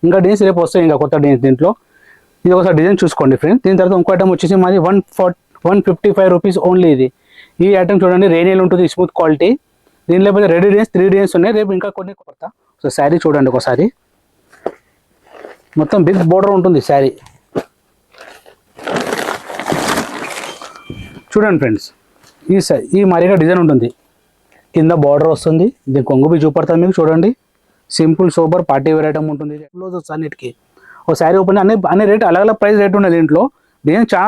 ఇంకా డిజైన్స్ రేపు వస్తాయి, ఇంకా కొత్త డిజైన్స్ దీంట్లో. ఇది ఒకసారి డిజైన్ చూసుకోండి ఫ్రెండ్స్. దీని తర్వాత ఇంకో ఐటమ్ వచ్చేసి మాది 155 రూపీస్ ఓన్లీ. ఇది ఈ ఐటమ్ చూడండి, రేనియల్ ఉంటుంది, స్మూత్ క్వాలిటీ. దీనిలో పోతే రెడీ డిజైన్స్ 3 డిజైన్స్ ఉన్నాయి, రేపు ఇంకా కొన్ని కొత్త. సో శారీ చూడండి ఒకసారి, మొత్తం బిగ్ బోర్డర్ ఉంటుంది శారీ. చూడండి ఫ్రెండ్స్, ఈ మరిగా డిజైన్ ఉంటుంది, కింద బార్డర్ వస్తుంది. ఇది కొంగు బి చూపడతాను మీకు చూడండి. Simple super party wear item ఉంటుంది. క్లోజెస్ అన్నిటికీ ఒక శారీ ఓపెన్ అన్ని రేట్ అలగ్ ప్రైస్ రేట్ ఉన్నది. దీంట్లో డిజైన్ చాలా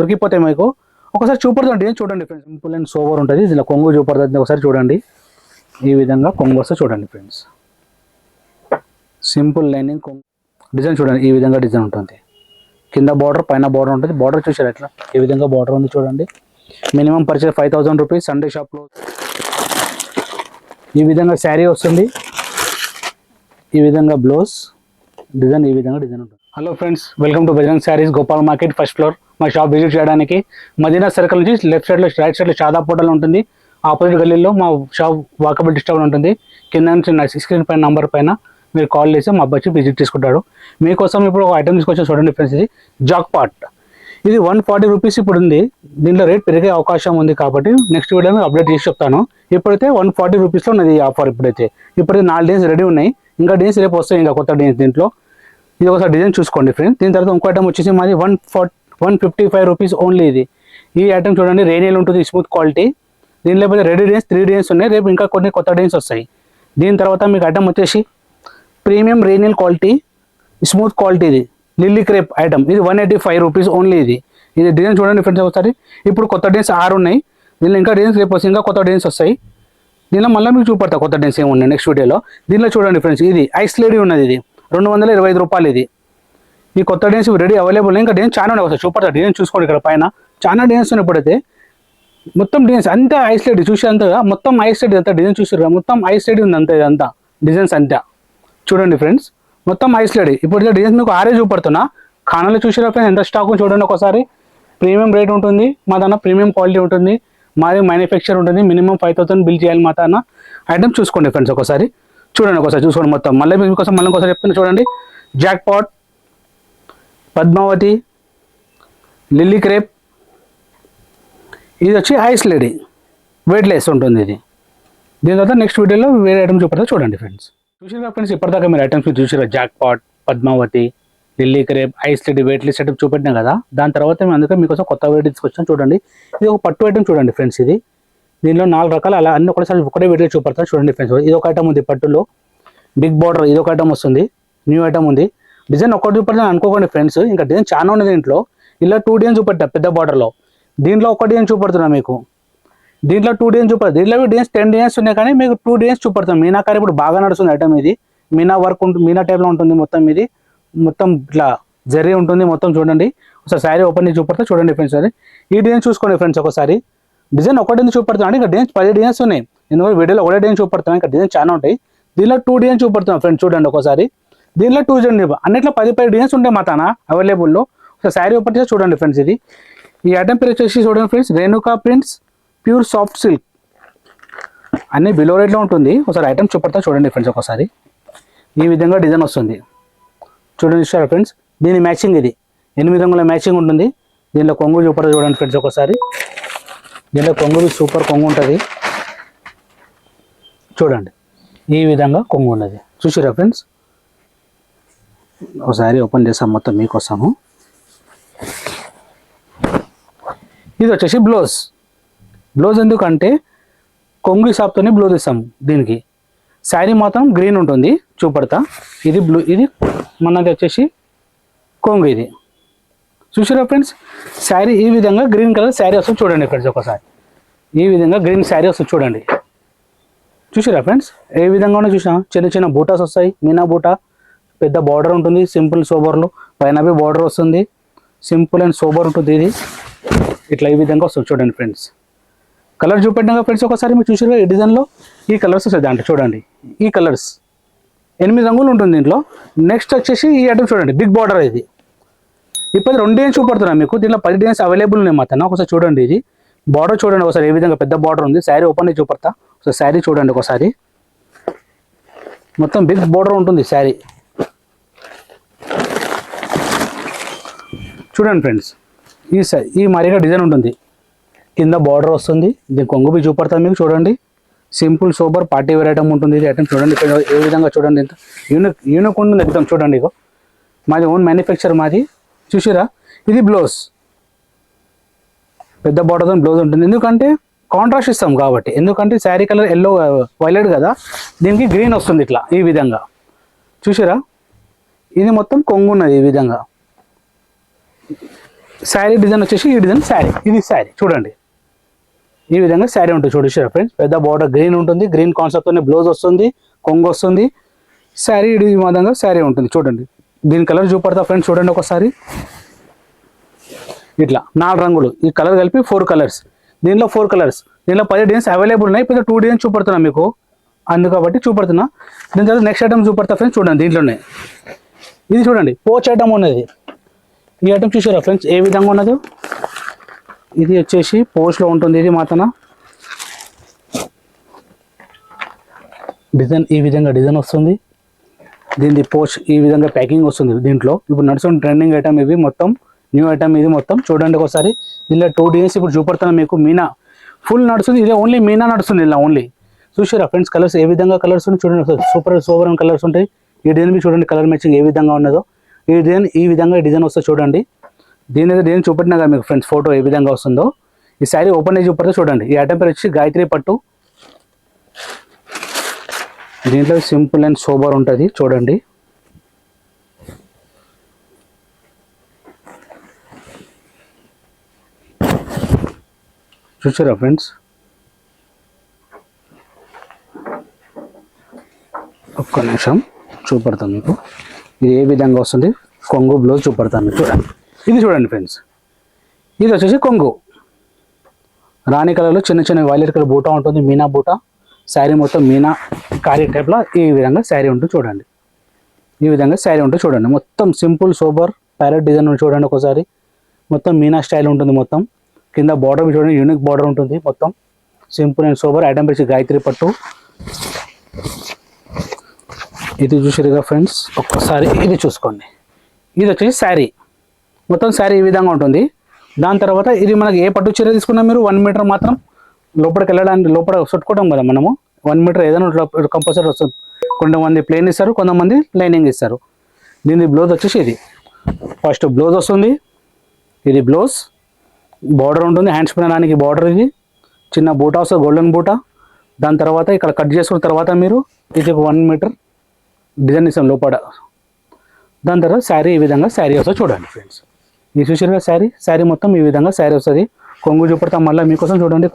దొరికిపోతాయి మీకు. ఒకసారి చూపడుతుంది డిజైన్ చూడండి ఫ్రెండ్స్. సింపుల్ అండ్ సూపర్ ఉంటుంది. ఇలా కొంగు చూపడుతుంది, ఒకసారి చూడండి. ఈ విధంగా కొంగు వస్తే చూడండి ఫ్రెండ్స్. సింపుల్ లైనింగ్ కొంగు డిజైన్ చూడండి, ఈ విధంగా డిజైన్ ఉంటుంది. కింద బార్డర్, పైన బార్డర్ ఉంటుంది. బార్డర్ చూసారు ఎట్లా, ఈ విధంగా బార్డర్ ఉంది చూడండి. Minimum purchase 5000 rupees. సండే షాప్లో ఈ విధంగా శారీ వస్తుంది. ఈ విధంగా బ్లౌజ్ డిజైన్, ఈ విధంగా డిజైన్ ఉంటుంది. Hello friends, welcome to Bajrang saris, Gopal market, first floor. మా షాప్ విజిట్ చేయడానికి మదీనా సర్కిల్ నుంచి లెఫ్ట్ సైడ్లో, రైట్ సైడ్లో షాదాబ్ హోటల్ ఉంటుంది. ఆపోజిట్ గల్లీలో మా షాప్ వాకబుల్ డిస్టర్బ్ ఉంటుంది. కింద నుంచి నా స్క్రీన్ పైన నంబర్ పైన మీరు కాల్ చేసి మా అబ్బాయి విజిట్ చేసుకుంటాడు. మీకోసం ఇప్పుడు ఒక ఐటమ్ తీసుకొచ్చి చూడండి ఫ్రెండ్స్. ఇది జాక్ పాట్. ఇది 140 రూపీస్ ఇప్పుడు ఉంది. దీంట్లో రేట్ పెరిగే అవకాశం ఉంది కాబట్టి నెక్స్ట్ వీడియో అప్డేట్ చేసి చెప్తాను. ఇప్పుడైతే 140 రూపీస్లో ఉన్నది ఆఫర్. ఇప్పుడైతే 4 డిజైన్స్ రెడీ ఉన్నాయి, ఇంకా డిజైన్స్ రేపు వస్తాయి, ఇంకా కొత్త డిజైన్స్ దీంట్లో. ఇది ఒకసారి డిజైన్ చూసుకోండి ఫ్రెండ్స్. దీని తర్వాత ఇంకో ఐటమ్ వచ్చేసి మాది 155 రూపీస్ ఓన్లీ. ఇది ఈ ఐటమ్ చూడండి, రేనియల్ ఉంటుంది, స్మూత్ క్వాలిటీ. దీనిలో పోతే రెడీ డిజైన్స్ 3 డిజైన్స్ ఉన్నాయి, రేపు ఇంకా కొన్ని కొత్త డిజైన్స్ వస్తాయి. దీని తర్వాత మీకు ఐటమ్ వచ్చేసి ప్రీమియం రేనియల్ క్వాలిటీ, స్మూత్ క్వాలిటీ. ఇది లిల్లీ క్రేప్ ఐటమ్. ఇది 185 రూపీస్ ఓన్లీ. ఇది డిజైన్ చూడండి ఫ్రెండ్స్ ఒకసారి. ఇప్పుడు కొత్త డిజైన్స్ 6 ఉన్నాయి. దీనిలో ఇంకా డిజైన్స్ రేపు వస్తాయి, ఇంకా కొత్త డిజైన్స్ వస్తాయి. దీనిలో మళ్ళీ మీకు చూపడతా కొత్త డిజైన్స్ ఏమున్నాయి నెక్స్ట్ వీడియోలో. దీనిలో చూడండి ఫ్రెండ్స్, ఇది ఐస్ లేడీ ఉన్నది. ఇది 225 రూపాయలు. ఇది ఈ కొత్త డిజైన్స్ రెడీ అవైలబుల్. ఇంకా డిజైన్స్ చాలా ఉన్నాయి, ఒకసారి చూపడతా. డిజైన్ చూసుకోండి, ఇక్కడ పైన చాలా డిజైన్స్ ఉన్నాయి. ఇప్పుడైతే మొత్తం డిజైన్స్ అంతా ఐస్ లేడీ చూసి అంతగా మొత్తం ఐస్ లేడీ అంతా డిజైన్ చూసారు, మొత్తం ఐస్ లేడీ ఉంది అంతే. ఇదంతా డిజైన్స్ అంతా చూడండి ఫ్రెండ్స్, మొత్తం ఐస్ లేడీ. ఇప్పుడు డిజైన్స్ మీకు 6 చూపడుతున్నా. ఖానాలో చూసారా ఫ్రెండ్స్, ఎంత స్టాక్ చూడండి ఒకసారి. ప్రీమియం రేట్ ఉంటుంది మా దాన్న, ప్రీమియం క్వాలిటీ ఉంటుంది మాది, మ్యానుఫ్యాక్చర్ ఉంటుంది. మినిమం 5000 బిల్ చేయాలి మా దాన్న. ఐటమ్ చూసుకోండి ఫ్రెండ్స్ ఒకసారి, చూడండి ఒకసారి చూసుకోండి మొత్తం. మళ్ళీ మీకోసం మళ్ళీ ఒకసారి చెప్తున్నా చూడండి. Jackpot, Padmavati, lily crepe. ఇది వచ్చి ఐస్ లేడీ, వెయిట్లెస్ ఉంటుంది ఇది. దీని తర్వాత నెక్స్ట్ వీడియోలో వేరే ఐటమ్ చూపడతా చూడండి ఫ్రెండ్స్. చూసారా ఫ్రెండ్స్, ఇప్పటిదాకా మీరు ఐటమ్స్ చూసారా. Jackpot, Padmavati, lily crepe, ice lady, weightless item చూపెట్టినాం కదా. దాని తర్వాత మేము అందుకే మీకోసం కొత్త వెయిట్ తీసుకొచ్చాం చూడండి. ఇది ఒక పట్టు ఐటమ్ చూడండి ఫ్రెండ్స్. ఇది దీనిలో 4 రకాల అలా అన్ని ఒకటే వీడియో చూపడతాను చూడండి ఫ్రెండ్స్. ఇది ఒక ఐటమ్ ఉంది పట్టులో, బిగ్ బార్డర్. ఇది ఒక ఐటమ్ వస్తుంది, న్యూ ఐటమ్ ఉంది. డిజైన్ ఒకటి చూపెడతాను అనుకోకండి ఫ్రెండ్స్, ఇంకా డిజైన్ చాలా ఉంది దీంట్లో. ఇలా 2 డిజైన్ చూపెట్టా పెద్ద బార్డర్లో. దీంట్లో ఒక డిజైన్ చూపెడుతున్నా మీకు. దీంట్లో 2 డిజైన్ చూపడతాను. దీంట్లో డిజైన్స్ 10 డిజైన్స్ ఉన్నాయి, కానీ మీకు 2 డిజైన్స్ చూపెడతాం. మీనాకారి ఇప్పుడు బాగా నడుస్తుంది ఐటమ్. ఇది మీనా వర్క్ ఉంటుంది, మీనా టైప్లో ఉంటుంది మొత్తం. ఇది మొత్తం ఇట్లా జరీ ఉంటుంది మొత్తం. చూడండి ఒకసారి శారీ ఓపెన్ చేసి చూపడతా చూడండి ఫ్రెండ్స్. అది ఈ డిజైన్ చూసుకోండి ఫ్రెండ్స్ ఒకసారి. డిజైన్ ఒకటి చూపెడుతున్నాను, ఇంకా డిజైన్స్ 10 డిజైన్స్ ఉన్నాయి. ఎందుకంటే వీడియోలో ఒకటే డిజైన్ చూపెడుతున్నాను, ఇంకా డిజైన్ చాలా ఉంటాయి. దీనిలో 2 డిజైన్ చూపెడుతున్నాను ఫ్రెండ్స్, చూడండి ఒకసారి. దీనిలో 2 డిజైన్ అన్నిట్లో 10 డిజైన్స్ ఉంటాయి మా తాన అవైలబుల్లో. ఒకసారి శారీ ఓపెన్ చేసి చూడండి ఫ్రెండ్స్. ఇది ఈ ఐటమ్ పేరు వచ్చేసి చూడండి friends, Renuka prints pure soft silk. అన్ని బిలో రేట్లో ఉంటుంది. ఒకసారి ఐటమ్ చూపెడతా చూడండి ఫ్రెండ్స్ ఒకసారి. ఈ విధంగా డిజైన్ వస్తుంది చూడండి చూసారా ఫ్రెండ్స్. దీని మ్యాచింగ్ ఇది 8 రంగుల మ్యాచింగ్ ఉంటుంది. దీనిలో కొంగు చూపడతా చూడండి ఫ్రెండ్స్ ఒకసారి. దీనిలో కొంగు సూపర్ కొంగు ఉంటుంది చూడండి. ఈ విధంగా కొంగు ఉన్నది చూసారా ఫ్రెండ్స్. ఒకసారి ఓపెన్ చేస్తాం మొత్తం మీకోసము. ఇది వచ్చేసి బ్లౌజ్. బ్లౌజ్ ఎందుకంటే కొంగు షాప్తోనే బ్లౌజ్ ఇస్తాము దీనికి. శారీ మాత్రం గ్రీన్ ఉంటుంది చూపడతా. ఇది బ్లూ, ఇది మనది వచ్చేసి కొంగు. ఇది చూసారా ఫ్రెండ్స్. శారీ ఈ విధంగా గ్రీన్ కలర్ శారీ వస్తుంది చూడండి ఫ్రెండ్స్ ఒకసారి. ఈ విధంగా గ్రీన్ శారీ వస్తుంది చూడండి. చూసారా ఫ్రెండ్స్, ఏ విధంగా ఉన్నా చూసా. చిన్న చిన్న బూటాస్ వస్తాయి, మీనా బూటా. పెద్ద బార్డర్ ఉంటుంది, సింపుల్ సోబర్లో. పైన బార్డర్ వస్తుంది, సింపుల్ అండ్ సోబర్ ఉంటుంది. ఇది ఇట్లా ఈ విధంగా వస్తుంది చూడండి ఫ్రెండ్స్. కలర్ చూపెట్టినాక ఫ్రెండ్స్ ఒకసారి మీరు చూసారు ఈ డిజైన్లో. ఈ కలర్స్ వస్తాయి దాంట్లో చూడండి. ఈ కలర్స్ 8 రంగులు ఉంటుంది దీంట్లో. నెక్స్ట్ వచ్చేసి ఈ ఐటమ్ చూడండి, బిగ్ బార్డర్. ఇది ఇప్పుడు 2 డిజైన్స్ చూపడుతున్నాను మీకు. దీంట్లో 10 డిజైన్స్ అవైలబుల్ ఉన్నాయి మాత్రం. ఒకసారి చూడండి. ఇది బార్డర్ చూడండి ఒకసారి, ఏ విధంగా పెద్ద బార్డర్ ఉంది. శారీ ఓపెన్ చేసి చూపడతా ఒకసారి. శారీ చూడండి ఒకసారి, మొత్తం బిగ్ బార్డర్ ఉంటుంది శారీ. చూడండి ఫ్రెండ్స్, ఈ మాదిరిగా డిజైన్ ఉంటుంది. కింద బార్డర్ వస్తుంది. ఇది కొంగు బి చూపడతాను మీకు. చూడండి, simple super party wear item ఉంటుంది. ఇది ఐటమ్ చూడండి ఇక్కడ ఏ విధంగా చూడండి, ఎంత యూనిక్ ఉంటుంది ఎగ్జామ్. చూడండి, ఇగో మాది ఓన్ మ్యానుఫ్యాక్చర్ మాది. చూసిరా, ఇది బ్లౌజ్ పెద్ద బార్డర్తో బ్లౌజ్ ఉంటుంది. ఎందుకంటే కాంట్రాస్ట్ ఇస్తాం కాబట్టి. ఎందుకంటే శారీ కలర్ ఎల్లో వైలెట్ కదా, దీనికి గ్రీన్ వస్తుంది ఇట్లా ఈ విధంగా. చూసిరా, ఇది మొత్తం కొంగు ఉన్నది ఈ విధంగా. శారీ డిజైన్ వచ్చేసి ఈ డిజైన్ శారీ, ఇది శారీ చూడండి ఈ విధంగా శారీ ఉంటుంది. చూడండి ఫ్రెండ్స్, పెద్ద బార్డర్ గ్రీన్ ఉంటుంది. గ్రీన్ కాన్సెప్ట్తోనే బ్లౌజ్ వస్తుంది, కొంగు వస్తుంది. శారీ ఈ విధంగా శారీ ఉంటుంది. చూడండి, దీని కలర్ చూపడతా ఫ్రెండ్స్. చూడండి ఒకసారి, ఇట్లా 4 రంగులు, ఈ కలర్ కలిపి 4 కలర్స్. దీనిలో 4 కలర్స్, దీనిలో 10 డిజైన్స్ అవైలబుల్ ఉన్నాయి. ఇప్పుడు 2 డిజైన్స్ చూపడుతున్నా మీకు, కాబట్టి చూపడుతున్నా. దీని తర్వాత నెక్స్ట్ ఐటమ్ చూపడతా ఫ్రెండ్స్. చూడండి, దీంట్లోనే ఇది చూడండి పోచ్ ఐటమ్ ఉన్నది. ఈ ఐటమ్ చూసారా ఫ్రెండ్స్ ఏ విధంగా ఉన్నదో. ఇది వచ్చేసి పోచ్లో ఉంటుంది. ఇది మాత్రం డిజైన్ ఈ విధంగా డిజైన్ వస్తుంది. దీనిది పోచ్ ఈ విధంగా ప్యాకింగ్ వస్తుంది. దీంట్లో ఇప్పుడు నడుస్తున్న ట్రెండింగ్ ఐటమ్ ఇవి, మొత్తం న్యూ ఐటమ్ ఇది మొత్తం. చూడండి ఒకసారి, దీనిలో 2 డిజైన్స్ ఇప్పుడు చూపడుతున్నాను మీకు. మీనా ఫుల్ నడుస్తుంది, ఇదే ఓన్లీ మీనా నడుస్తుంది ఇలా ఓన్లీ. చూసారా ఫ్రెండ్స్, కలర్స్ ఏ విధంగా కలర్స్ ఉన్నాయి చూడండి. సూపర్ కలర్స్ ఉంటాయి. ఈ డిజైన్ చూడండి, కలర్ మ్యాచింగ్ ఏ విధంగా ఉన్నదో. ఈ డిజైన్ ఈ విధంగా డిజైన్ వస్తుంది చూడండి. దీని డిజైన్ చూపెట్టినా కదా మీకు ఫ్రెండ్స్, ఫోటో ఏ విధంగా వస్తుందో. ఈ శారీ ఓపెన్ అయ్యి చూపడితే చూడండి. ఈ ఐటమ్ పేరు వచ్చి గాయత్రి పట్టు. దీంట్లో సింపుల్ అండ్ సోబర్ ఉంటుంది చూడండి. చూసారా ఫ్రెండ్స్, ఒక్క నిమిషం చూపడతాను మీకు. ఇది ఏ విధంగా వస్తుంది, కొంగు బ్లౌజ్ చూపడతాను మీకు. చూడండి, ఇది చూడండి ఫ్రెండ్స్, ఇది వచ్చేసి కొంగు రాణి కలర్లో చిన్న వైలెట్ కలర్ బూటా ఉంటుంది, మీనా బూటా. శారీ మొత్తం మీనా కారీ టైప్లో ఈ విధంగా శారీ ఉంటుంది చూడండి. ఈ విధంగా శారీ ఉంటుంది చూడండి. మొత్తం సింపుల్ సోబర్ ప్యారెట్ డిజైన్ చూడండి ఒకసారి. మొత్తం మీనా స్టైల్ ఉంటుంది మొత్తం. కింద బార్డర్ చూడండి, యూనిక్ బార్డర్ ఉంటుంది మొత్తం. సింపుల్ అండ్ సోబర్ ఐటమ్ వచ్చి గాయత్రి పట్టు. ఇది చూసారుగా ఫ్రెండ్స్, ఒక్కసారి ఇది చూసుకోండి. ఇది వచ్చేసి శారీ, మొత్తం శారీ ఈ విధంగా ఉంటుంది. దాని తర్వాత ఇది మనకి ఏ పట్టు చీర తీసుకున్నా మీరు 1 మీటర్ మాత్రం లోపలికి వెళ్ళడానికి, లోపల చుట్టుకోవడం కదా మనము. 1 మీటర్ ఏదైనా కంపల్సరీ వస్తుంది. కొంతమంది ప్లేన్ ఇస్తారు, కొంతమంది లైనింగ్ ఇస్తారు. దీని బ్లౌజ్ వచ్చేసి ఇది ఫస్ట్ బ్లౌజ్ వస్తుంది. ఇది బ్లౌజ్ బార్డర్ ఉంటుంది, హ్యాండ్స్ పైనడానికి బార్డర్. ఇది చిన్న బూటా వస్తుంది, గోల్డెన్ బూటా. దాని తర్వాత ఇక్కడ కట్ చేసుకున్న తర్వాత మీరు ఇది 1 మీటర్ డిజైన్ ఇస్తాం లోపల. దాని తర్వాత శారీ ఈ విధంగా శారీ వస్తుంది చూడండి ఫ్రెండ్స్. ఈ చూసారుగా శారీ మొత్తం ఈ విధంగా శారీ వస్తుంది. కొంగు చూపెడతాం మళ్ళీ మీకోసం చూడండి.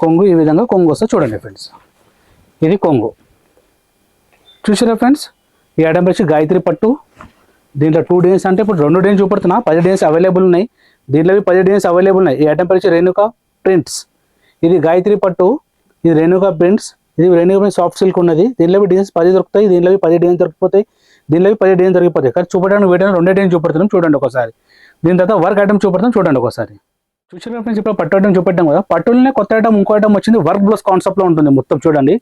కొంగు ఈ విధంగా కొంగు వస్తుంది చూడండి ఫ్రెండ్స్. ఇది కొంగు చూసారా ఫ్రెండ్స్. ఈ ఐటమ్ వచ్చి గాయత్రి పట్టు. దీంట్లో 2 డిజైన్స్ అంటే ఇప్పుడు 2 డిజైన్స్ చూపెడుతున్నా. 10 డిజైన్స్ అవైలబుల్ ఉన్నాయి. దీంట్లో 10 డిజైన్స్ అవైలబుల్ ఉన్నాయి. ఈ ఐటమ్ వచ్చి రేణుకా ప్రింట్స్. ఇది గాయత్రి పట్టు, ఇది రేణుకా ప్రింట్స్. ఇది రేణుకా ప్రింట్స్ సాఫ్ట్ సిల్క్ ఉన్నది. దీంట్లో డిజైన్స్ 10 దొరుకుతాయి. దీంట్లో 10 డిజైన్స్ దొరికిపోతాయి. దీనిలో 10 డిజైన్స్ దొరికిపోతాయి. కానీ చూపడానికి వీటిని 2 డిజైన్స్ చూపెడుతున్నాం చూడండి ఒకసారి. దీని తర్వాత వర్క్ ఐటమ్ చూపెడతాం చూడండి ఒకసారి. చూసిన ఫ్రెండ్స్, ఇప్పుడు పట్టు ఐటమ్ చూపెట్టాం కదా. పట్టులోనే కొత్త ఐటమ్ ఇంకో ఐటమ్ వచ్చింది, వర్క్ బ్లౌజ్ కాన్సెప్ట్ లో ఉంటుంది మొత్తం చూడండి.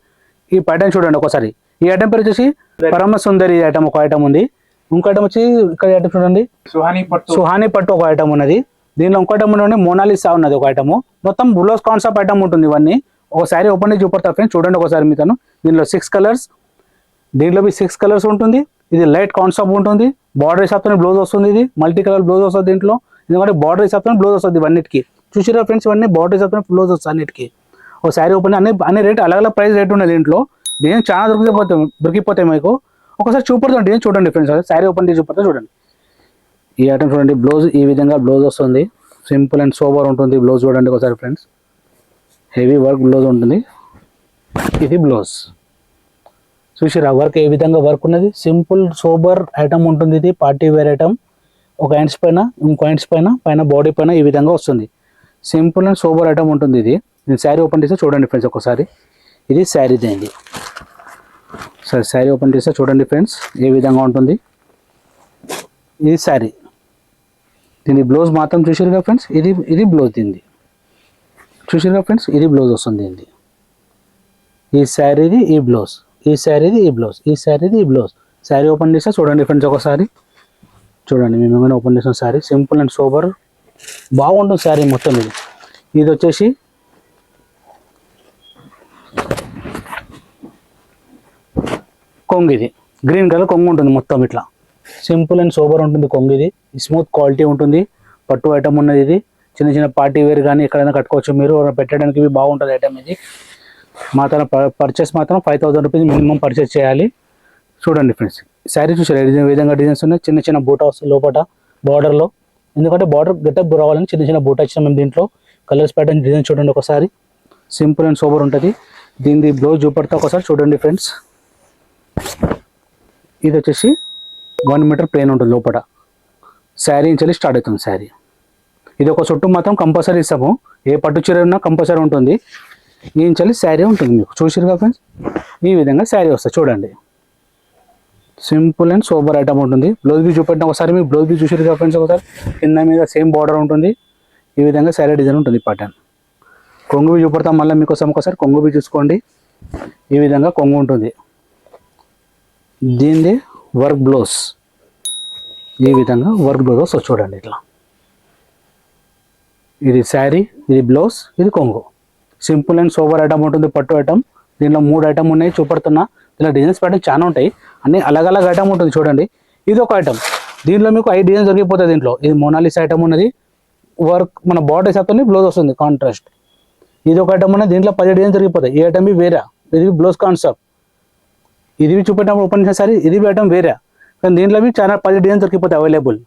ఈ ప్యాటర్న్ చూడండి ఒకసారి. ఈ ఐటమ్ పేరు వచ్చేసి పరమ సుందరి ఐటమ్ ఒక ఐటమ్ ఉంది. ఇంకో ఐటమ్ వచ్చి ఇక్కడ ఐటమ్ చూడండి, సుహాని పట్టు ఒక ఐటమ్ ఉన్నది. దీనిలో ఇంకో ఐటమ్ ఉండండి, మోనాలిసా ఉన్నది ఒక ఐటమ్. మొత్తం బ్లౌజ్ కాన్సెప్ట్ ఐటమ్ ఉంటుంది. ఇవన్నీ ఒకసారి ఓపెన్ చేసి చూపెడతా ఫ్రెండ్స్ చూడండి ఒకసారి మీతను. దీనిలో 6 కలర్స్, దీంట్లో 6 కలర్స్ ఉంటుంది. ఇది లైట్ కాన్సెప్ట్ ఉంటుంది. బార్డర్ హిసాబ్తో బ్లౌజ్ వస్తుంది. ఇది మల్టీ కలర్ బ్లౌజ్ వస్తుంది దీంట్లో. ఎందుకంటే బార్డర్ హిసాబ్తో బ్లౌజ్ వస్తుంది ఇవన్నిటికి. చూసిరా ఫ్రెండ్స్, ఇవన్నీ బార్డర్ హిసాబ్తో బ్లౌజ్ వస్తుంది అన్నిటికీ. ఒక శారీ ఓపెన్ అన్ని రేట్ అలగ్ ప్రైస్ రేట్ ఉన్నది దీంట్లో. డిజైన్ చాలా దొరికిపోతాయి మీకు. ఒకసారి చూపడుతుంది డిజైన్ చూడండి ఫ్రెండ్స్. శారీ ఓపెన్ చేసి చూపడతా చూడండి. ఈ ఐటమ్ చూడండి, బ్లౌజ్ ఈ విధంగా బ్లౌజ్ వస్తుంది. సింపుల్ అండ్ సోబర్ ఉంటుంది బ్లౌజ్ చూడండి ఒకసారి ఫ్రెండ్స్. హెవీ వర్క్ బ్లౌజ్ ఉంటుంది. ఇది బ్లౌజ్ చూసిరా, వర్క్ ఏ విధంగా వర్క్ ఉన్నది. సింపుల్ సోబర్ ఐటమ్ ఉంటుంది. ఇది పార్టీ వేర్ ఐటమ్. ఒక హ్యాండ్స్ పైన, ఇంకో హ్యాండ్స్ పైన బాడీ పైన ఈ విధంగా వస్తుంది. సింపుల్ అండ్ సోబర్ ఐటమ్ ఉంటుంది ఇది. నేను శారీ ఓపెన్ చేస్తే చూడండి ఫ్రెండ్స్ ఒకసారి. ఇది శారీ దేంది. సరే, శారీ ఓపెన్ చేస్తే చూడండి ఫ్రెండ్స్ ఏ విధంగా ఉంటుంది. ఇది శారీ. దీని బ్లౌజ్ మాత్రం చూసారుగా ఫ్రెండ్స్. ఇది బ్లౌజ్ దీనిది చూసారుగా ఫ్రెండ్స్. ఇది బ్లౌజ్ వస్తుంది దీనిది. ఈ శారీది ఈ బ్లౌజ్, ఈ శారీది ఈ బ్లౌజ్, ఈ శారీది ఈ బ్లౌజ్. శారీ ఓపెన్ చేస్తే చూడండి ఫ్రెండ్స్ ఒకసారి. చూడండి మేము ఏమైనా ఓపెన్ చేసిన శారీ సింపుల్ అండ్ సోబర్ బాగుంటుంది శారీ మొత్తం. ఇది వచ్చేసి కొంగు, ఇది గ్రీన్ కలర్ కొంగు ఉంటుంది మొత్తం ఇట్లా సింపుల్ అండ్ సోబర్ ఉంటుంది కొంగు. ఇది స్మూత్ క్వాలిటీ ఉంటుంది, పట్టు ఐటమ్ ఉన్నది. ఇది చిన్న చిన్న పార్టీ వేర్ కానీ ఎక్కడైనా కట్టుకోవచ్చు మీరు, పెట్టడానికి ఇవి బాగుంటుంది ఐటమ్. ఇది మాత్రం పర్చేస్ మాత్రం 5000 రూపీస్ మినిమం పర్చేస్ చేయాలి. చూడండి ఫ్రెండ్స్ శారీ చూసారు ఏ విధంగా డిజైన్స్ ఉన్నాయి. చిన్న చిన్న బూటా వస్తుంది లోపల బార్డర్లో, ఎందుకంటే బార్డర్ గెటప్ రావాలని చిన్న చిన్న బూటా ఇచ్చాం మేము దీంట్లో. కలర్స్ ప్యాటర్న్ డిజైన్ చూడండి ఒకసారి, సింపుల్ అండ్ సోబర్ ఉంటుంది. దీని బ్లౌజ్ చూపడతా ఒకసారి చూడండి ఫ్రెండ్స్. ఇది వచ్చేసి 1 మీటర్ ప్లేన్ ఉంటుంది లోపల, శారీ నుంచి స్టార్ట్ అవుతుంది శారీ. ఇది ఒక చుట్టూ మాత్రం కంపల్సరీ ఇస్తాము, ఏ పట్టు చీర ఉన్నా కంపల్సరీ ఉంటుంది. ఈ నుంచి శారీ ఉంటుంది మీకు చూసిరుగా ఫ్రెండ్స్. ఈ విధంగా శారీ వస్తుంది చూడండి, సింపుల్ అండ్ సోబర్ ఐటమ్ ఉంటుంది. బ్లౌజ్ బీ చూపెట్టిన ఒకసారి మీకు బ్లౌజ్ బీ చూసిరుగా ఫ్రెండ్స్. ఒకసారి కింద మీద సేమ్ బార్డర్ ఉంటుంది. ఈ విధంగా శారీ డిజైన్ ఉంటుంది ప్యాటర్న్. కొంగు బీ చూపెడతాం మళ్ళీ మీకోసం ఒకసారి. కొంగు బీ చూసుకోండి, ఈ విధంగా కొంగు ఉంటుంది. దీనిది వర్క్ బ్లౌజ్, ఈ విధంగా వర్క్ బ్లౌజ్ వస్తుంది చూడండి ఇట్లా. ఇది శారీ, ఇది బ్లౌజ్, ఇది కొంగు. సింపుల్ అండ్ సోబర్ ఐటమ్ ఉంటుంది, పట్టు ఐటమ్. దీనిలో 3 ఐటమ్ ఉన్నాయి చూపెడుతున్నా. ఇలా డిజైన్స్ ప్యాటర్న్ చాలా ఉంటాయి, అన్ని అలగ్ ఐటమ్ ఉంటుంది చూడండి. ఇది ఒక ఐటమ్, దీంట్లో మీకు 5 డిజైన్స్ దొరికిపోతుంది దీంట్లో. ఇది మోనాలిస్ ఐటమ్ ఉన్నది, వర్క్ మన బార్డర్ వేసేస్తుంది, బ్లౌజ్ వస్తుంది కాంట్రాస్ట్. ఇది ఒక ఐటమ్ ఉన్నది, దీంట్లో 10 డిజైన్స్ దొరికిపోతాయి. ఈ ఐటమ్ వేరే, ఇది బ్లౌజ్ కాన్సెప్ట్. ఇది చూపెట్టినప్పుడు ఓపెన్ చేసిన సారీ ఇది ఐటమ్ వేరే, కానీ దీంట్లో చాలా 10 డిజైన్స్ దొరికిపోతాయి అవైలబుల్.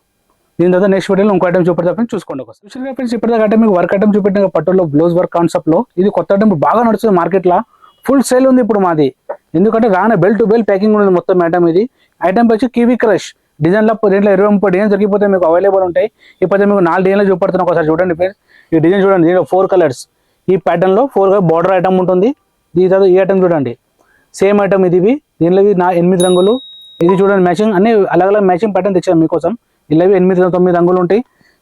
దీని తర్వాత నెక్స్ట్ వీడియోలో ఇంకో ఐటమ్ చూపెడతాను చూసుకోండి ఒకసారి. ఫ్రెండ్స్ ఇప్పటిదాకా ఐటమ్ మీకు వర్క్ ఐటమ్ చూపెట్టిన పట్టులో బ్లౌజ్ వర్క్ కాన్సెప్ట్లో. ఇది కొత్త ఐటమ్ బాగా నడుస్తుంది మార్కెట్లో, ఫుల్ సేల్ ఉంది ఇప్పుడు మాది. ఎందుకంటే రానే బెల్ టు బెల్ ప్యాకింగ్ ఉంది మొత్తం ఐటమ్. ఇది ఐటమ్ వచ్చి కివీ క్రష్ డిజైన్లో దీంట్లో 20-30 డిజైన్స్ దొరికిపోతే మీకు అవైలబుల్ ఉంటాయి. ఇప్పుడు మీకు 4 డిజైన్లు చూపెడుతున్నా ఒకసారి చూడండి ఫ్రెండ్స్. ఈ డిజైన్ చూడండి, దీంట్లో 4 కలర్స్. ఈ ప్యాటర్న్లో 4 బార్డర్ ఐటమ్ ఉంటుంది. దీని తర్వాత ఈ ఐటమ్ చూడండి, సేమ్ ఐటమ్ ఇది. దీనిలో 8 రంగులు. ఇది చూడండి మ్యాచింగ్, అన్ని అలగ్ మ్యాచింగ్ ప్యాటర్న్ తెచ్చాను మీకోసం. ఇలా 8-9 రంగులు ఉంటాయి.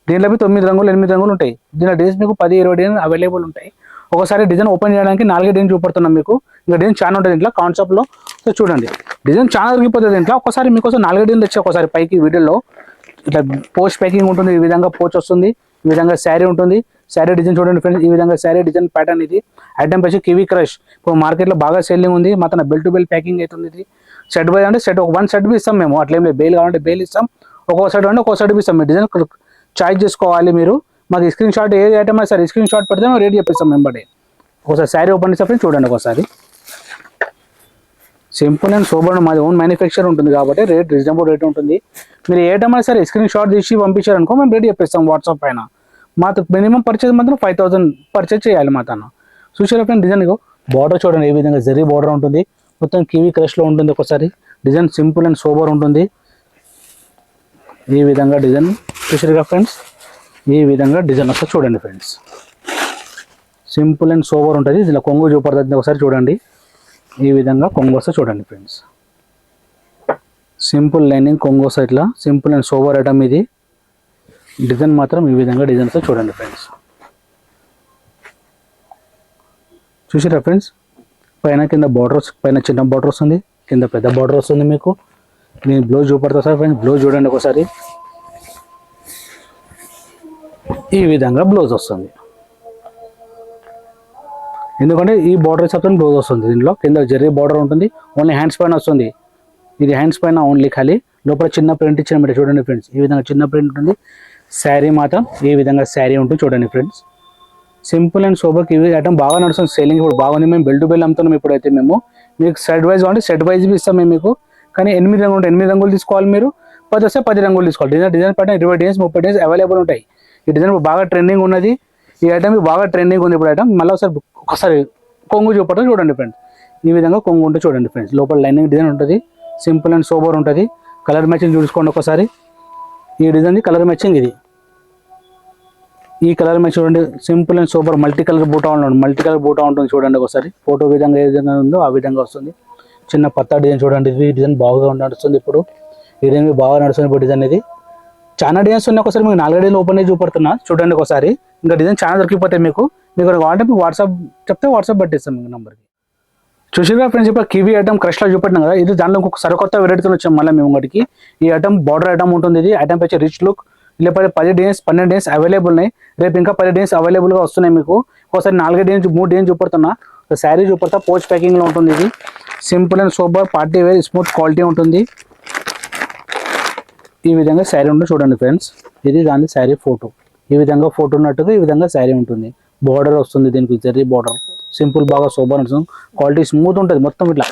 దీంట్లో 9 రంగులు 8 రంగులు ఉంటాయి. దీనిలో డిజైన్స్ మీకు 10-20 డిజైన్ అవైలబుల్ ఉంటాయి. ఒకసారి డిజైన్ ఓపెన్ చేయడానికి 4 డిజైన్ చూపెడుతున్నాం మీకు. ఇంకా డిజైన్ చాలా ఉంటుంది దీంట్లో కాన్సెప్ట్లో. సో చూడండి డిజైన్ చాలా దొరికిపోతుంది దీంట్లో. ఒకసారి మీకోసం 4 డిజైన్ తెచ్చి ఒకసారి పైకి వీడియోలో ఇట్లా పోస్ట్ ప్యాకింగ్ ఉంటుంది. ఈ విధంగా పోచ్ వస్తుంది, ఈ విధంగా శారీ ఉంటుంది. శారీ డిజైన్ చూడండి ఫ్రెండ్స్, ఈ విధంగా శారీ డిజైన్ ప్యాటర్న్. ఇది ఐటమ్ వచ్చి కివీ క్రష్, ఇప్పుడు మార్కెట్లో బాగా సెల్లింగ్ ఉంది. మాత్రం బెల్ టు బెల్ ప్యాకింగ్ అవుతుంది. ఇది సెట్ వైజ్ అంటే సెట్, 1 సెట్ బి ఇస్తాం మేము. అట్లేం లేదు, బేల్ కావాలంటే బేల్ ఇస్తాం, ఒక్కొక్క సెట్ అంటే ఒక్కొక్క సెట్ బి ఇస్తాం. మీ డిజైన్ చాయిస్ చేసుకోవాలి మీరు. మాకు స్క్రీన్ షాట్ ఏ ఐటమ్ అయినా సరే స్క్రీన్ షాట్ పెడితే మేము రేట్ చెప్పిస్తాం వెంబడే. ఒకసారి శారీ ఓపెన్ చేస్తే ఫ్రెండ్స్ చూడండి ఒకసారి. సింపుల్ అండ్ సోబర్, మాది ఓన్ మ్యానుఫ్యాక్చర్ ఉంటుంది కాబట్టి రేట్ రీజనబుల్ రేట్ ఉంటుంది. మీరు ఏ ఐటమ్ అయినా సరే స్క్రీన్ షాట్ తీసి పంపించారనుకో మేము రేట్ చెప్పిస్తాం వాట్సాప్ పైన. మాతో మినిమం పర్చేజ్ మాత్రం 5000 పర్చేజ్ చేయాలి మాతను. చూసారా ఫ్రెండ్ డిజైన్ బార్డర్ చూడండి, ఏ విధంగా జరీ బార్డర్ ఉంటుంది. మొత్తం కివీ క్రష్లో ఉంటుంది. ఒకసారి డిజైన్ సింపుల్ అండ్ సోబర్ ఉంటుంది. ఈ విధంగా డిజైన్ చూసారుగా ఫ్రెండ్స్, ఈ విధంగా డిజైన్ వస్తే చూడండి ఫ్రెండ్స్. సింపుల్ అండ్ సోబర్ ఉంటుంది. ఇలా కొంగు చూపడుతుంది ఒకసారి చూడండి. ఈ విధంగా కొంగు వస్తే చూడండి ఫ్రెండ్స్. సింపుల్ లైనింగ్ కొంగు వస్తే ఇట్లా సింపుల్ అండ్ సోబర్ ఐటమ్. ఇది డిజైన్ మాత్రం ఈ విధంగా డిజైన్ వస్తే చూడండి ఫ్రెండ్స్. చూసారా ఫ్రెండ్స్, పైన కింద బార్డర్, పైన చిన్న బార్డర్ వస్తుంది, కింద పెద్ద బార్డర్ వస్తుంది మీకు. నేను బ్లౌజ్ చూపడతా సార్ ఫ్రెండ్స్, బ్లౌజ్ చూడండి ఒకసారి. ఈ విధంగా బ్లౌజ్ వస్తుంది, ఎందుకంటే ఈ బార్డర్ చెప్తాను బ్లౌజ్ వస్తుంది. దీంట్లో కింద జరీ బార్డర్ ఉంటుంది, ఓన్లీ హ్యాండ్స్ పైన వస్తుంది. ఇది హ్యాండ్స్ పైన ఓన్లీ ఖాళీ, లోపల చిన్న ప్రింట్ ఇచ్చిన చూడండి ఫ్రెండ్స్. ఈ విధంగా చిన్న ప్రింట్ ఉంటుంది. శారీ మాత్రం ఈ విధంగా శారీ ఉంటుంది చూడండి ఫ్రెండ్స్. సింపుల్ అండ్ సోబర్ ఇవి ఐటమ్ బాగా నడుస్తుంది, సేలింగ్ ఇప్పుడు బాగుంది. మేము బెల్ టు బెల్ అమ్ముతున్నాం ఇప్పుడైతే. మేము మీకు సెట్ వైజ్ కావాలంటే సెట్ వైజ్ ఇస్తాం మేము మీకు. కానీ 8 రంగులు ఉంటాయి, 8 రంగులు తీసుకోవాలి మీరు. 10 వస్తే 10 రంగులు తీసుకోవాలి. డిజైన్ పైన 20 డిజైన్స్ 30 డిజైన్స్ అవైలబుల్ ఉంటాయి. ఈ డిజైన్ బాగా ట్రెండింగ్ ఉన్నది. ఈ ఐటమ్ బాగా ట్రెండింగ్ ఉంది ఇప్పుడు ఐటమ్. మళ్ళీ ఒకసారి కొంగు చూపడం చూడండి ఫ్రెండ్స్. ఈ విధంగా కొంగు ఉంటే చూడండి ఫ్రెండ్స్. లోపల లైనింగ్ డిజైన్ ఉంటుంది, సింపుల్ అండ్ సోబర్ ఉంటుంది. కలర్ మ్యాచింగ్ చూసుకోండి ఒకసారి. ఈ డిజైన్ కలర్ మ్యాచింగ్ ఇది. ఈ కలర్ మ్యాచ్ చూడండి, simple and super. Multi colour బూటా ఉంటుంది, మల్టీ కలర్ బూటా ఉంటుంది చూడండి ఒకసారి. ఫోటో విధంగా ఏ విధంగా ఉందో ఆ విధంగా వస్తుంది. చిన్న పత్తా డిజైన్ చూడండి, ఇది డిజైన్ బాగా నడుస్తుంది ఇప్పుడు. ఈ డిజైన్ బాగా నడుస్తుంది ఇప్పుడు డిజైన్. ఇది చాలా డిజైన్స్ ఉన్నాయి. ఒకసారి మీకు 4 డిజైన్ ఓపెన్ చేసి చూపడుతున్నా చూడండి ఒకసారి. ఇంకా డిజైన్ చాలా దొరికిపోతాయి మీకు. మీకు కావాలంటే మీకు వాట్సాప్ చెప్తే వాట్సాప్ పట్టిస్తాం మీకు నెంబర్కి. చూసిగా ఫ్రెండ్స్, ఇప్పుడు కివీ ఐటమ్ క్రష్లో చూపెట్టినాం కదా, ఇది దాంట్లో ఇంకొక సరికొత్త వెరైటీతో వచ్చాం మళ్ళీ మేము ఒకటికి. ఈ ఐటమ్ బార్డర్ ఐటమ్ ఉంటుంది. ఇది ఐటమ్ వచ్చి రిచ్ లుక్, లేకపోతే 10 డేస్ 12 డేస్ అవైలబుల్ ఉన్నాయి. రేపు ఇంకా 10 డేస్ అవైలబుల్గా వస్తున్నాయి మీకు. ఒకసారి 4 డేస్ 3 డేస్ చూపెడుతున్నా. శారీ చూపెడతా, పోచ్ ప్యాకింగ్లో ఉంటుంది. ఇది simple and super party wear smooth quality ఉంటుంది. ఈ విధంగా శారీ ఉంటుంది చూడండి ఫ్రెండ్స్. ఇది దాని శారీ ఫోటో. ఈ విధంగా ఫోటో ఉన్నట్టుగా ఈ విధంగా శారీ ఉంటుంది. బార్డర్ వస్తుంది, దీనికి జరీ బార్డర్. సింపుల్ బాగా సూపర్ ఉంటుంది. క్వాలిటీ స్మూత్ ఉంటుంది, మొత్తం ఇట్లా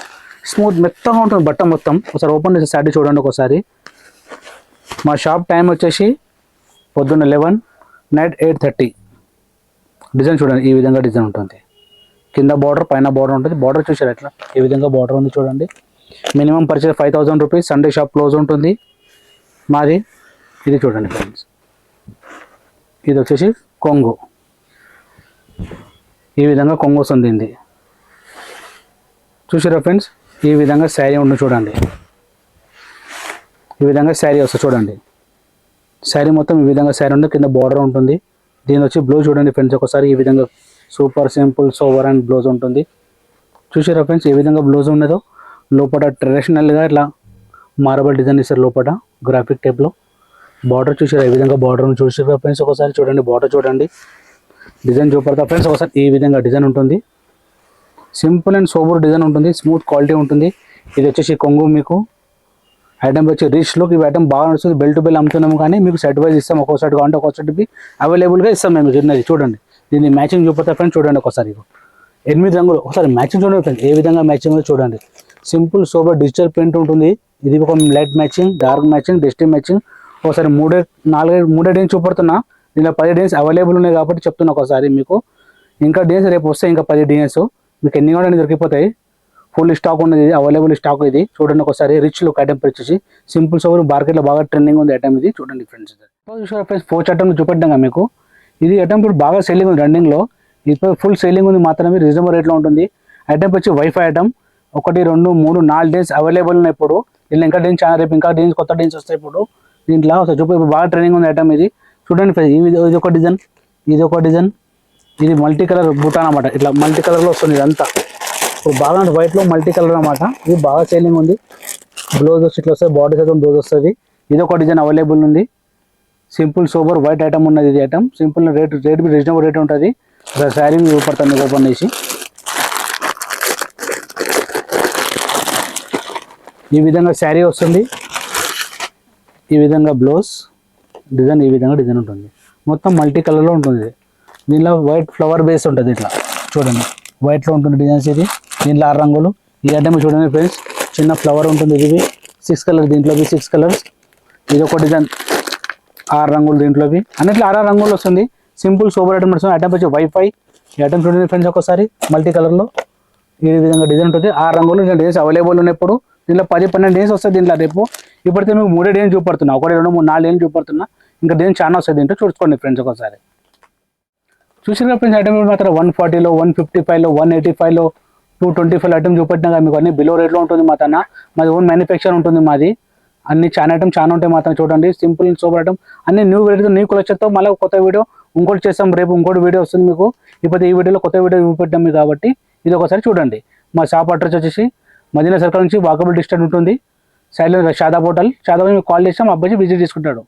స్మూత్ మెత్తగా ఉంటుంది బట్ట మొత్తం. ఒకసారి ఓపెన్ చేసి శారీ చూడండి ఒకసారి. మా షాప్ టైం వచ్చేసి పొద్దున్న 11, నైట్ 8:30. డిజైన్ చూడండి, ఈ విధంగా డిజైన్ ఉంటుంది. కింద బార్డర్, పైన బార్డర్ ఉంటుంది. బార్డర్ చూసారు ఎట్లా, ఈ విధంగా బార్డర్ ఉంది చూడండి. Minimum purchase 5000 rupees. Sunday shop close ఉంటుంది మాది. ఇది చూడండి ఫ్రెండ్స్, ఇది వచ్చేసి కొంగు. ఈ విధంగా కొంగు వస్తుంది. ఇది చూసారా ఫ్రెండ్స్, ఈ విధంగా శారీ ఉంటుంది చూడండి. ఈ విధంగా శారీ వస్తుంది చూడండి. శారీ మొత్తం ఈ విధంగా శారీ ఉంటుంది, కింద బార్డర్ ఉంటుంది. దీని వచ్చి బ్లౌజ్ చూడండి ఫ్రెండ్స్ ఒకసారి. ఈ విధంగా super simple sour and blouse ఉంటుంది. చూసారా ఫ్రెండ్స్, ఏ విధంగా బ్లౌజ్ ఉన్నదో. లోపల ట్రెడిషనల్గా ఇట్లా మార్బల్ డిజైన్ ఇస్తారు లోపల గ్రాఫిక్ టైప్లో. బార్డర్ చూసారా, ఈ విధంగా బార్డర్ చూసారా ఫ్రెండ్స్ ఒకసారి చూడండి. బార్డర్ చూడండి, డిజైన్ చూపడతా ఫ్రెండ్స్ ఒకసారి. ఈ విధంగా డిజైన్ ఉంటుంది. సింపుల్ అండ్ సోబర్ డిజైన్ ఉంటుంది, స్మూత్ క్వాలిటీ ఉంటుంది. ఇది వచ్చేసి కొంగు. మీకు ఐటమ్ వచ్చి రిచ్ లుక్. ఇవి ఐటమ్ బాగా నడుస్తుంది. బెల్ టు బెల్ అమ్ముతున్నాము, కానీ మీకు సెట్ వైజ్ ఇస్తాం. ఒక్కో సెట్ కావాలంటే ఒక్కో సెట్కి అవైలబుల్గా ఇస్తాం మేము. చిన్నది చూడండి, దీన్ని మ్యాచింగ్ చూపిస్తా ఫ్రెండ్స్ చూడండి ఒకసారి. 8 రంగులు ఒకసారి మ్యాచింగ్ చూడండి ఫ్రెండ్స్, ఏ విధంగా మ్యాచింగ్ చూడండి. సింపుల్ సోబర్ డిజిటల్ ప్రింట్ ఉంటుంది. ఇది ఒక light matching, dark matching, dusty matching. ఒకసారి 3 డేస్ చూపడుతున్నా. దీనిలో 10 డేస్ అవైలబుల్ ఉన్నాయి కాబట్టి చెప్తున్నా ఒకసారి మీకు. ఇంకా డేస్ రేపు వస్తాయి, ఇంకా 10 డేస్ మీకు ఎన్ని కావాలని దొరికిపోతాయి. ఫుల్ స్టాక్ ఉన్నది, ఇది అవైలబుల్ స్టాక్. ఇది చూడండి ఒకసారి. రిచ్ లుక్ ఐటమ్ వచ్చేసి సింపుల్ సోబర్ మార్కెట్లో బాగా ట్రెండింగ్ ఉంది ఐటమ్. ఇది చూడండి ఫ్రెండ్స్. చూసారా ఫ్రెండ్స్, పోచ్ ఐటమ్ చూపెట్టాం మీకు. ఇది ఐటమ్ ఇప్పుడు బాగా సెల్లింగ్ ఉంది, రన్నింగ్లో. ఇప్పుడు ఫుల్ సెల్లింగ్ ఉంది, మాత్రమే రీజనబుల్ రేట్లో ఉంటుంది. ఐటమ్ వచ్చి వైఫై ఐటమ్. 1, 2, 3, 4 డేస్ అవైలబుల్ ఉన్నాయి ఇప్పుడు. ఇలా ఇంకా డేస్ చాలా, రేపు ఇంకా డేస్ కొత్త డేస్ వస్తాయి ఇప్పుడు. దీంట్లో ఒకసారి చూపు, ఇప్పుడు బాగా ట్రెండింగ్ ఉంది ఐటమ్. ఇది చూడండి ఫ్రెండ్స్, ఇది ఒక డిజైన్, ఇది ఒక డిజైన్. ఇది మల్టీ కలర్ బుట్ట అనమాట. ఇట్లా మల్టీ కలర్లో వస్తుంది ఇదంతా. ఇప్పుడు బాగా వైట్లో మల్టీ కలర్ అనమాట. ఇది బాగా సేలింగ్ ఉంది. బ్లౌజ్ వచ్చి ఇట్లా వస్తుంది, బాడీ సైతం బ్లౌజ్ వస్తుంది. ఇది ఒక డిజైన్ అవైలబుల్ ఉంది. సింపుల్ సోబర్ వైట్ ఐటమ్ ఉన్నది. ఇది item simple rate reasonable rate ఉంటుంది. శారీ చూపడతాను ఓపెన్ చేసి. ఈ విధంగా శారీ వస్తుంది. ఈ విధంగా బ్లౌజ్ డిజైన్, ఈ విధంగా డిజైన్ ఉంటుంది. మొత్తం మల్టీ కలర్లో ఉంటుంది. దీనిలో వైట్ ఫ్లవర్ బేస్ ఉంటుంది. ఇట్లా చూడండి, వైట్లో ఉంటుంది డిజైన్స్. ఇది దీంట్లో 6 రంగులు. ఈ ఐటమ్ చూడండి ఫ్రెండ్స్, చిన్న ఫ్లవర్ ఉంటుంది. ఇది 6 కలర్స్, దీంట్లో 6 కలర్స్. ఇది ఒక డిజైన్, 6 రంగులు. దీంట్లోవి అన్నిట్లో 6 రంగులు వస్తుంది. సింపుల్ సూపర్ ఐటమ్ వస్తుంది. ఐటమ్ వచ్చి వైఫై. ఈ ఐటమ్ చూడండి ఫ్రెండ్స్ ఒకసారి, మల్టీ కలర్లో ఈ విధంగా డిజైన్ ఉంటుంది. 6 రంగులు. డేస్ అవైలబుల్ ఉన్నప్పుడు. దీంట్లో 10, 12 డేస్ వస్తుంది. దీంట్లో రేపు ఇప్పటికే మీకు 3 డేస్ చూపడుతున్నా. 1, 2, 3, 4 డేస్ చూపడుతున్నా. ఇంకా డేస్ చాలా వస్తుంది. దీంట్లో చూసుకోండి ఫ్రెండ్స్ ఒకసారి. చూసిన ఫ్రెండ్స్ ఐటమ్ మాత్రం 140లో, 155లో, 185లో, 225 ఐటమ్ చూపెట్టినా మీకు అన్ని బిలో రేట్లో ఉంటుంది. మాది ఓన్ మ్యానుఫ్యాక్చర్ ఉంటుంది మాది. అన్ని చాలా ఐటమ్ చాలా ఉంటాయి మాత్రం. చూడండి సింపుల్ అండ్ సూపర్ ఐటమ్. అన్ని న్యూ వెరైటీ, న్యూ కలెక్షన్తో మళ్ళీ కొత్త వీడియో ఇంకోటి చేస్తాం. రేపు ఇంకోటి వీడియో వస్తుంది మీకు. ఇప్పుడు ఈ వీడియోలో కొత్త వీడియో చూపెట్టాం మీకు కాబట్టి ఇది ఒకసారి చూడండి. మా షాప్ అడ్రస్ వచ్చేసి మదీనా సర్కిల్ నుంచి వాకబుల్ డిస్టెన్స్ ఉంటుంది. సైడ్లో షాదాబ్ హోటల్. షాదాబ్ మీకు కాల్ చేస్తాం, అబ్బాయి విజిట్ చేసుకుంటాడు.